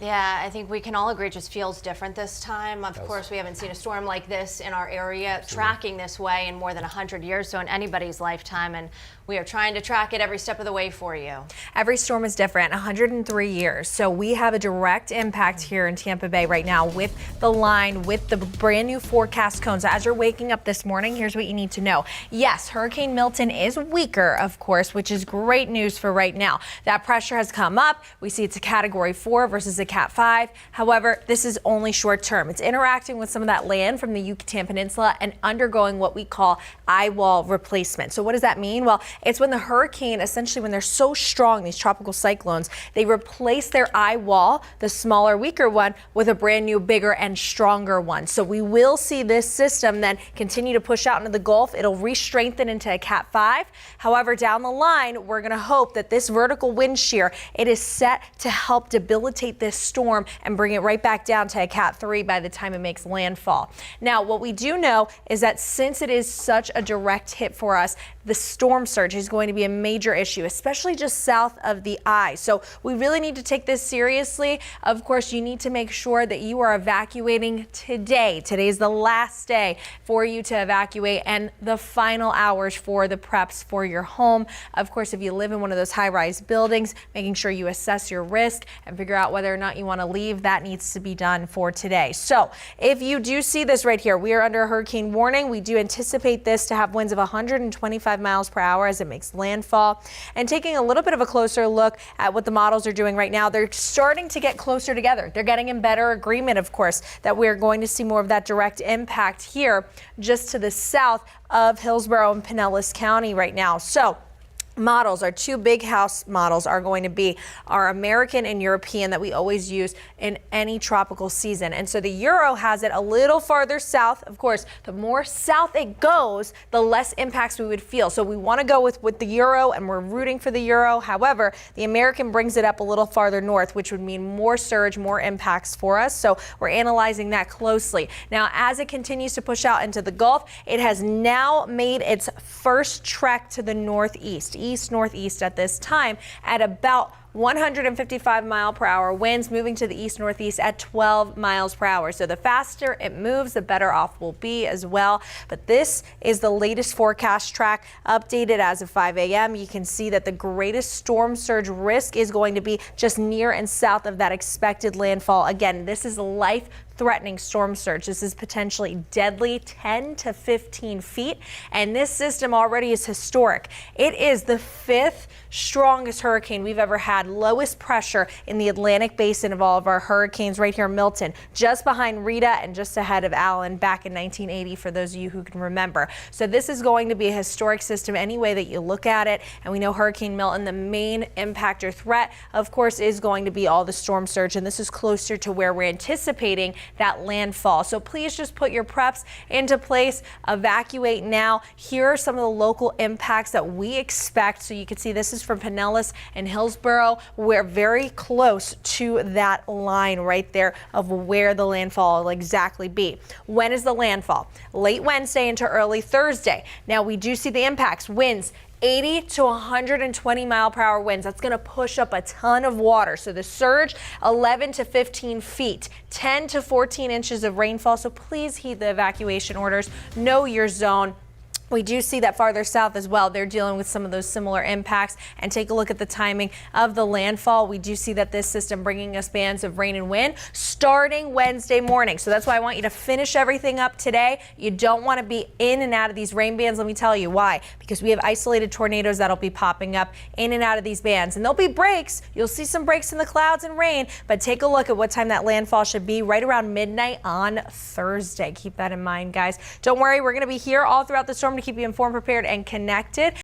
Yeah, I think we can all agree it just feels different this time. Of course, we haven't seen a storm like this in our area tracking this way in more than 100 years, so in anybody's lifetime, and we are trying to track it every step of the way for you. Every storm is different, 103 years, so we have a direct impact here in Tampa Bay right now with the line, with the brand new forecast cones. As you're waking up this morning, here's what you need to know. Yes, Hurricane Milton is weaker, of course, which is great news for right now. That pressure has come up. We see it's a Category 4 versus a Cat 5. However, this is only short term. It's interacting with some of that land from the Yucatan Peninsula and undergoing what we call eye wall replacement. So what does that mean? Well, it's when the hurricane, essentially when they're so strong, these tropical cyclones, they replace their eye wall, the smaller, weaker one, with a brand new, bigger and stronger one. So we will see this system then continue to push out into the Gulf. It'll re-strengthen into a Cat 5. However, down the line, we're going to hope that this vertical wind shear, it is set to help debilitate this storm and bring it right back down to a Cat 3 by the time it makes landfall. Now, what we do know is that since it is such a direct hit for us, the storm surge is going to be a major issue, especially just south of the eye. So we really need to take this seriously. Of course, you need to make sure that you are evacuating today. Today's the last day for you to evacuate and the final hours for the preps for your home. Of course, if you live in one of those high-rise buildings, making sure you assess your risk and figure out whether or not you want to leave, that needs to be done for today. So if you do see this right here, we are under a hurricane warning. We do anticipate this to have winds of 125 miles per hour as it makes landfall. And taking a little bit of a closer look at what the models are doing right now, they're starting to get closer together. They're getting in better agreement, of course, that we're going to see more of that direct impact here just to the south of Hillsborough and Pinellas County right now. So models, our two big house models, are going to be our American and European that we always use in any tropical season. And so the Euro has it a little farther south. Of course, the more south it goes, the less impacts we would feel. So we want to go with the Euro, and we're rooting for the Euro. However, the American brings it up a little farther north, which would mean more surge, more impacts for us. So we're analyzing that closely. Now, as it continues to push out into the Gulf, it has now made its first trek to the northeast. East-northeast at this time at about 155 mile per hour winds, moving to the east-northeast at 12 miles per hour. So the faster it moves, the better off we'll be as well. But this is the latest forecast track updated as of 5 a.m. You can see that the greatest storm surge risk is going to be just near and south of that expected landfall. Again, this is life-threatening storm surge. This is potentially deadly, 10 to 15 feet, and this system already is historic. It is the 5th strongest hurricane we've ever had, lowest pressure in the Atlantic basin of all of our hurricanes right here in Milton, just behind Rita and just ahead of Allen back in 1980, for those of you who can remember. So this is going to be a historic system any way that you look at it, and we know Hurricane Milton, the main impact or threat, of course, is going to be all the storm surge, and this is closer to where we're anticipating that landfall. So please just put your preps into place, evacuate now. Here are some of the local impacts that we expect. So you can see this is from Pinellas and Hillsborough. We're very close to that line right there of where the landfall will exactly be. When is the landfall? Late Wednesday into early Thursday. Now we do see the impacts, winds 80 to 120 mile per hour winds. That's going to push up a ton of water. So the surge, 11 to 15 feet, 10 to 14 inches of rainfall. So please heed the evacuation orders. Know your zone. We do see that farther south as well. They're dealing with some of those similar impacts. And take a look at the timing of the landfall. We do see that this system bringing us bands of rain and wind starting Wednesday morning. So that's why I want you to finish everything up today. You don't want to be in and out of these rain bands. Let me tell you why. Because we have isolated tornadoes that'll be popping up in and out of these bands. And there'll be breaks. You'll see some breaks in the clouds and rain. But take a look at what time that landfall should be, right around midnight on Thursday. Keep that in mind, guys. Don't worry. We're going to be here all throughout the storm to keep you informed, prepared, and connected.